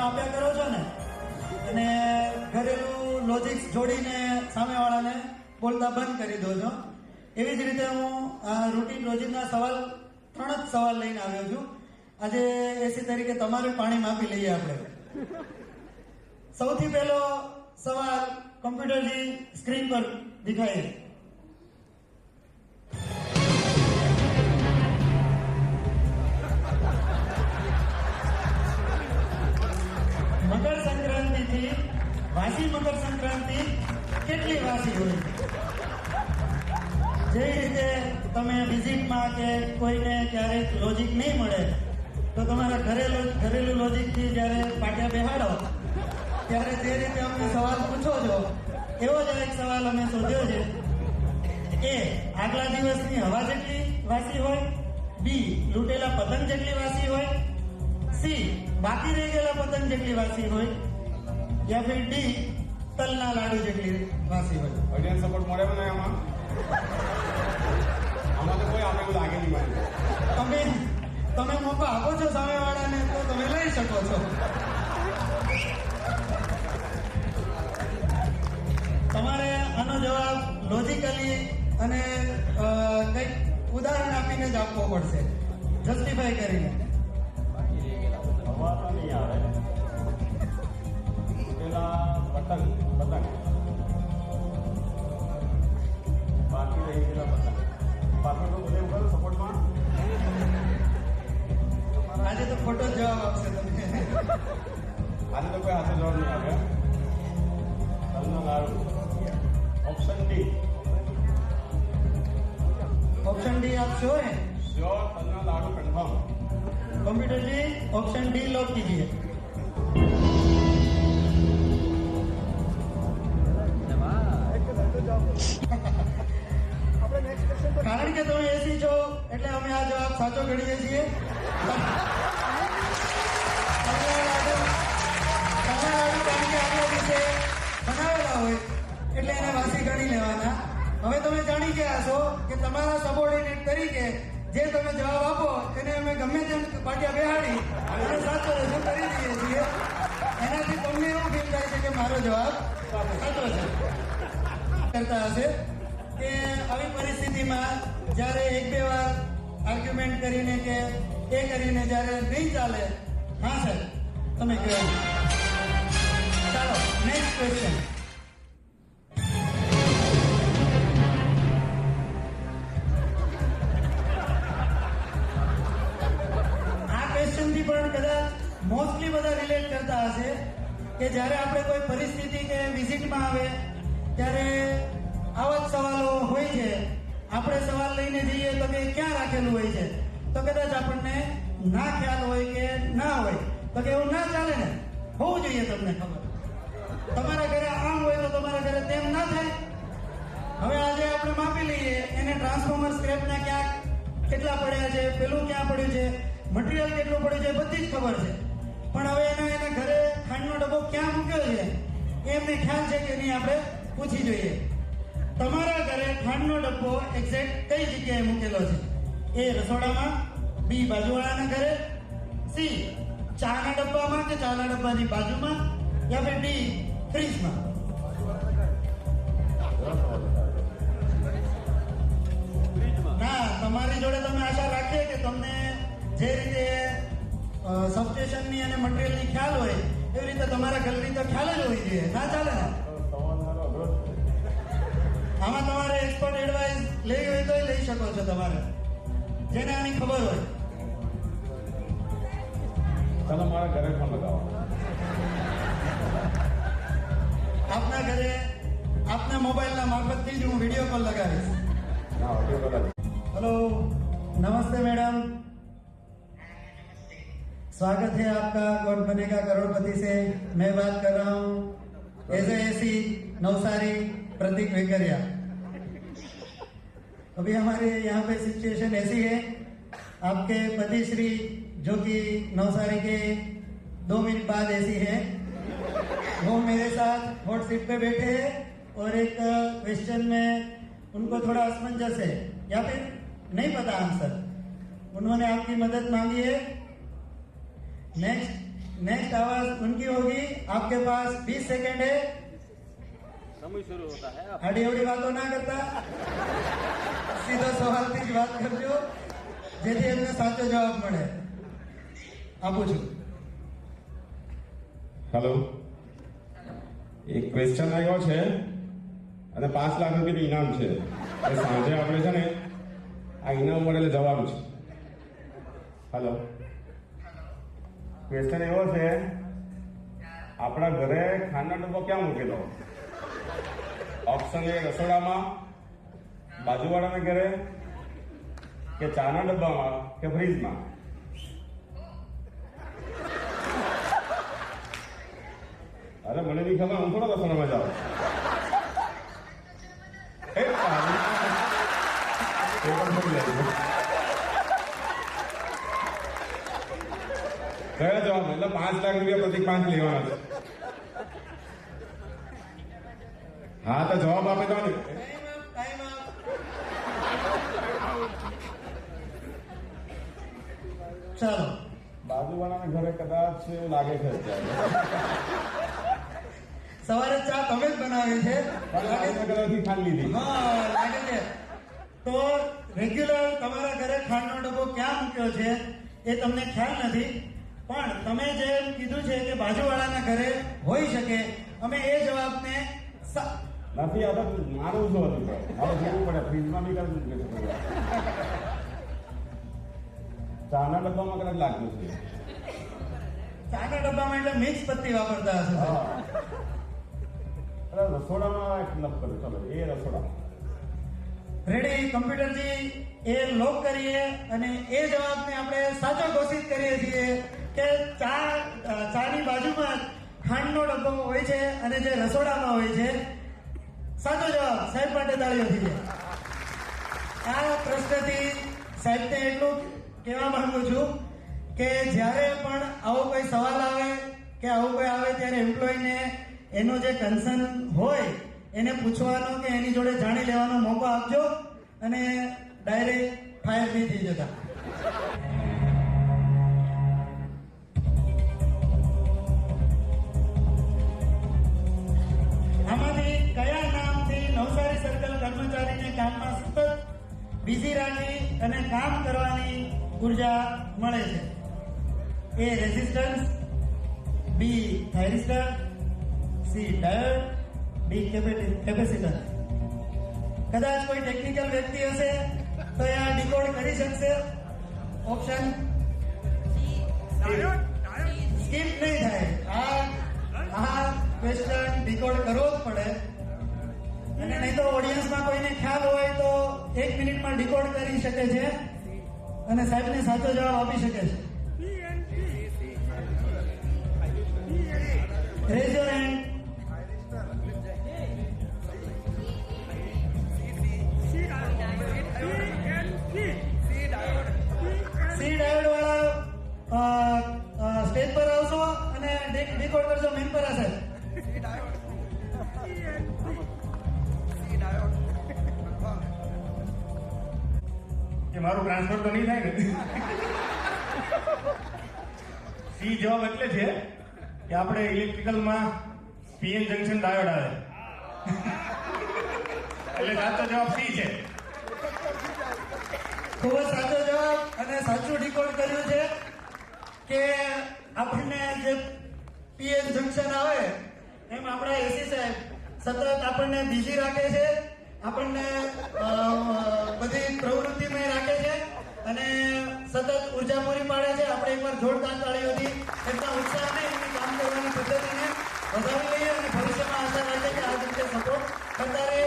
આપ્યા કરો છો ને, અને ઘરેલું લોજિક્સ જોડીને સામેવાળાને બોલતા બંધ કરી દો છો. એવી જ રીતે હું રૂટીન રોજિંદા સવાલ 3 જ સવાલ લઈને આવ્યો છું. આજે એસી તરીકે તમારે પાણી માપી લઈએ આપણે. સૌથી પહેલો સવાલ કમ્પ્યુટરજી સ્ક્રીન પર દિખાય. મકર સંક્રાંતિ થી વાસી મકર સંક્રાંતિ કેટલી વાસી હોય? જે રીતે તમે વિઝિટમાં કે કોઈને ક્યારેક લોજિક નહીં મળે તો તમારા ઘરેલું લોજિકથી જ્યારે પાટિયા બેહાડો ત્યારે જે રીતે અમને સવાલ પૂછો છો એવો જ એક સવાલ અમે શોધ્યો છે. એ આગલા દિવસની હવા જેટલી વાસી હોય, બી લૂંટેલા પતંગ જેટલી વાસી હોય, સી બાકી રહી ગયેલા પતંગ જેટલી વાસી હોય, યા ફિર ડી તલના લાડુ જેટલી વાસી હોય. ઓડિયન્સ સપોર્ટ મળે મને આમાં તો કોઈ આપણે એવું લાગે નહીં મારે. તમે મોકો આપો છો સામેવાળાને તો તમે લઈ શકો છો. તમારે આનો જવાબ લોજિકલી અને કંઈક ઉદાહરણ આપીને જ આપવો પડશે, જસ્ટિફાઈ કરીને. હવા તો નહીં આવે. પેલા પતંગ બાકી રહી ગયેલા પતંગ પાછળ તો બધે ઉભા સપોર્ટમાં. આજે તો ખોટો જવાબ આપશે તમે. આજે તો કોઈ હાથે જવાબ નહીં આવે. તલના laddoo. Option D. Option D आप श्योर हैं? શ્યોર. તલના laddoo confirm. Computer ji option D lock कीजिए. કારણ કે તમે એસી છો એટલે અમે આ જવાબ સાચો ગણીએ છીએ. કારણ કે આગલા દિવસે બનાવેલા હોય એટલે એને વાસી ગણી લેવાના. હવે તમે જાણી ગયા છો કે તમારા સબોર્ડિનેટ તરીકે જે તમે જવાબ આપો એને અમે ગમે તેમ પાટિયા બેહાડી અને સાચો રજૂ કરી દઈએ છીએ. એનાથી તમને એવું ફીલ થાય છે કે મારો જવાબ સાચો છે. કરતા હશે કે આવી પરિસ્થિતિમાં જ્યારે 1-2 વાર આર્ગ્યુમેન્ટ કરીને કે એ કરીને જ્યારે નહીં ચાલે, હા સર તમે કહો. ચાલો નેક્સ્ટ ક્વેશ્ચન. પણ કદાચ મોસ્ટલી બધા રિલેટ કરતા હશે કે જ્યારે આપણે કોઈ પરિસ્થિતિ કે વિઝિટમાં આવે ત્યારે આવા જ સવાલો હોય છે. આપણે સવાલ લઈને જઈએ તો કે ક્યાં રાખેલું હોય છે, તો કદાચ આપણને ના ખ્યાલ હોય કે ના હોય તો કે એવું ના ચાલે ને, હોવું જોઈએ તમને ખબર. તમારા ઘરે આમ હોય તો તમારા ઘરે તેમ ના થાય. હવે આજે આપણે માપી લઈએ એને ટ્રાન્સફોર્મર સ્ક્રેપના ક્યાંક કેટલા પડ્યા છે, પેલું ક્યાં પડ્યું છે, મટીરિયલ કેટલું પડ્યું છે, બધી જ ખબર છે. પણ હવે એના ઘરે ખાંડનો ડબ્બો ક્યાં મૂક્યો છે એમને ખ્યાલ છે કે નહીં આપણે પૂછી જોઈએ. તમારા ઘરે ખાંડનો ડબ્બો એક્ઝેક્ટ કઈ જગ્યાએ મૂકેલો છે? એ રસોડામાં, બી બાજુવાળાના ઘરે, સી ચાના ડબ્બામાં કે ચાના ડબ્બાની બાજુમાં, યા ફિર ડી ફ્રીજમાં. ના, તમારી જોડે તમે આશા રાખીએ કે તમને જે રીતે સબસ્ટેશનની અને મટીરિયલની ખ્યાલ હોય એવી રીતે તમારા ઘરની તો ખ્યાલ જ હોવી જોઈએ. ના ચાલે ને. આમાં તમારે એક્સપર્ટ એડવાઇસ લેવી હોય તો લઈ શકો છો તમારે, જેને આની ખબર હોય. ચાલો મારા ઘરે ફોન લગાવો. આપના ઘરે આપના મોબાઈલના મારફતથી જ હું વિડીયો કોલ લગાવીશ. ના, ઓડિયો કોલ. हेलो, नमस्ते मैडम. स्वागत है आपका कौन बनेगा करोड़पति से. मैं बात कर रहा हूँ एसी नवसारी प्रतीक वेकरिया. अभी हमारे यहाँ पे सिचुएशन ऐसी है, आपके पति श्री जो कि नवसारी के 2 मिनट बाद ऐसी है, वो मेरे साथ हॉट सीट पे बैठे हैं और एक क्वेश्चन में उनको थोड़ा असमंजस है या फिर नहीं पता आंसर. उन्होंने आपकी मदद मांगी है. नेक्स्ट नेक्स्ट आवाज उनकी होगी। आपके पास 20 सेकंड है। समय शुरू होता है अब। आड़ी अवड़ी बातों ना करता, सीधा सवाल થી જ વાત કરજો, જેથી એમને સાચો જવાબ મળે। આપું છું। હેલો, એક ક્વેશ્ચન આવ્યો છે અને 5 લાખ રૂપિયાનું ઇનામ છે। એ સાંજે આપણે છે ને આ ઇનામ મળે જવાનું છે। હેલો, ક્વેશ્ચન એવો છે, આપણા ઘરે ખાના ડબ્બો ક્યાં મૂકેલો? ઓપ્શન એ રસોડામાં, બાજુવાળાના ઘરે, કે ચાના ડબ્બામાં, કે ફ્રીજમાં? અરે મને નહીં ખબર, હું થોડો રસોડામાં જાઉં। એ પણ મળી જાય। કયો જવાબ? એટલે 5 લાખ રૂપિયા પ્રતિ 5 લેવાના છે। હા તો જવાબ આપે તો ને। Time up. ચાલો, બાજુવાળાના ઘરે કદાચ એવું લાગે છે અત્યારે। સવારે ચા તમે જ બનાવી છે? પણ કદાચથી ખાલી લીધી। હા, લાગે છે। તો રેગ્યુલર તમારા ઘરે ખાંડનો ડબ્બો ક્યાં મૂક્યો છે એ તમને ખ્યાલ નથી, પણ તમે જેમ કીધું છે કે બાજુવાળાના ઘરે હોઈ શકે, અમે એ જવાબને નથી આ તો મારું શું હતું? મારે જોવું પડે, ફ્રીજમાં બી કરવું પડે। ચાના ડબ્બામાં કદાચ લાગતું છે। ચાના ડબ્બામાં એટલે મિક્સ પત્તી વાપરતા હશે હા, સાહેબ। અરે રસોડામાં એક લપ કરું, ચલો એ રસોડામાં। રેડી, કમ્પ્યુટરજી એ લોક કરીએ અને એ જવાબને આપણે સાચો ઘોષિત કરીએ છીએ કે ચાની બાજુમાં ખાંડનો ડબ્બો હોય છે અને જે રસોડામાં હોય છે। સાચો જવાબ સાહેબ માટે તાળીઓ થઈ જાય। આ પ્રશ્નથી સાહેબને એટલું કહેવા માંગુ છું કે જ્યારે પણ આવો કોઈ સવાલ આવે કે આવું કોઈ આવે ત્યારે એમ્પ્લોયને એનો જે કન્સર્ન હોય એને પૂછવાનો કે એની જોડે જાણી લેવાનો મોકો આપજો અને ડાયરેક્ટ ફાયર નહીં થઈ જતા। આમાંથી કયા નામથી નવસારી સર્કલ કર્મચારીને કામમાં સતત બિઝી રાખી અને કામ કરવાની ઉર્જા મળે છે? એ રેઝિસ્ટન્સ, બી થાઇરિસ્ટર, સી ડાયોડ, ડી કેપેસિટર। કદાચ કોઈ ટેકનિકલ વ્યક્તિ હશે તો એ આ ડીકોડ કરી શકશે। ઓપ્શન સ્કીપ નહીં થાય, આ ક્વેશ્ચન ડીકોડ કરવો જ પડે, અને નહીં તો ઓડિયન્સમાં કોઈને ખ્યાલ હોય તો 1 મિનિટમાં ડીકોડ કરી શકે છે અને સાહેબને સાચો જવાબ આપી શકે છે। Rays your hand. C diode વાળા સ્ટેજ પર આવશો અને ડીકોડ કરજો મેમ્પરા સાહેબ। કે મારું ટ્રાન્સફર તો નહીં થાય ને? સી જવાબ એટલે છે કે આપણે ઇલેક્ટ્રિકલમાં પીએન જંકશન ડાયોડ આવે, એટલે સાચો જવાબ સી છે। ખૂબ જ સાચો જવાબ અને સાચું ડીકોડ કર્યું છે કે આપણને જે પીએન જંકશન આવે એમ આપણા એસી સાહેબ સતત આપણને બિઝી રાખે છે, આપણને બધી પ્રવૃત્તિમાં રાખે છે અને સતત ઉર્જા પૂરી પાડે છે। આપણે એકવાર જોરદાર તાળીઓથી એમના ઉત્સાહને, એમની કામ કરવાની પદ્ધતિને વધાવી લઈએ અને ભવિષ્યમાં આશા રાખીએ કે આ રીતે સપોર્ટ કરતા રહે।